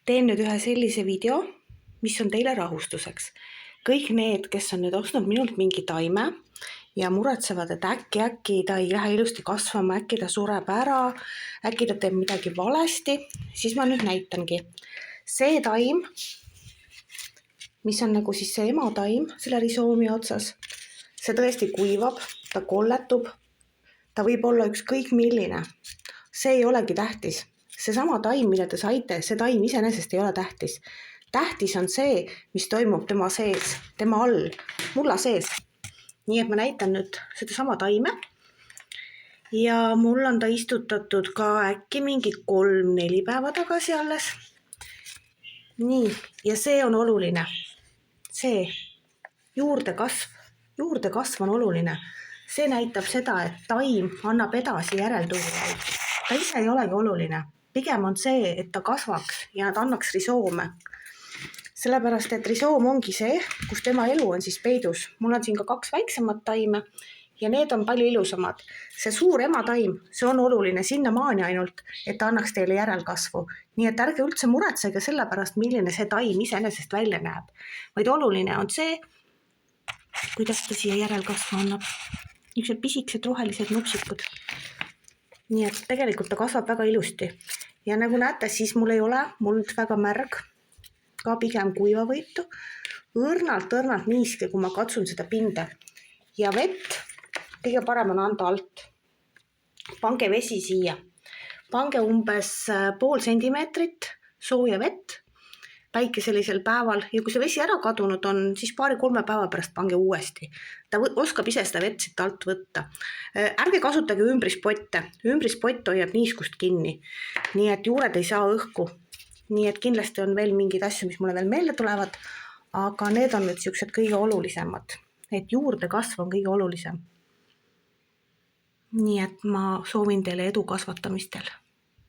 teen nüüd ühe sellise video, mis on teile rahustuseks. Kõik need, kes on nüüd ostnud minult mingi taime ja muretsevad, et äkki ta ei lähe ilusti kasvama, äkki ta sureb ära, äkki ta teeb midagi valesti, siis ma nüüd näitangi. See taim, mis on nagu siis see emataim selle risoomi otsas, see tõesti kuivab, ta kolletub, ta võib olla ükskõik milline. See ei olegi tähtis. Seesama taim, mida te saite, see taim iseenesest ei ole tähtis. Tähtis on see, mis toimub tema sees, tema all, mulla sees. Nii et ma näitan nüüd sedasama taime. Ja mul on ta istutatud ka äkki mingi 3-4 päeva tagasi alles. Nii, ja see on oluline. See juurdekasv on oluline. See näitab seda, et taim annab edasi järeltulijaid. Ta ise ei olegi oluline. Pigem on see, et ta kasvaks ja ta annaks risoome. Sellepärast, et risoom ongi see, kus tema elu on siis peidus. Mul on siin ka 2 väiksemat taime ja need on palju ilusamad. See suur emataim, see on oluline sinnamaani ainult, et ta annaks teile järelkasvu. Nii et ärge üldse muretsege selle pärast, milline see taim iseenesest välja näeb. Vaid oluline on see, kuidas ta siia järelkasvu annab. Niisugused pisikesed rohelised nupsikud. Nii et tegelikult ta kasvab väga ilusti. Ja nagu näete, siis mul ei ole muld väga märg, ka pigem kuivavõitu. Õrnalt niiske, kui ma katsun seda pinda. Ja vett, kõige parem on anda alt. Pange vesi siia. Pange umbes 0,5 sentimeetrit sooja vett päikeselisel päeval. Ja kui see vesi ära kadunud on, siis 2-3 päeva pärast pange uuesti. Ta oskab ise seda vett siit alt võtta. Ärge kasutage ümbrispotte. Ümbrispott hoiab niiskust kinni. Nii et juured ei saa õhku. Nii et kindlasti on veel mingid asju, mis mulle veel meelde tulevad. Aga need on nüüd siuksed kõige olulisemad. Et juurdekasv on kõige olulisem. Nii et ma soovin teile edu kasvatamistel.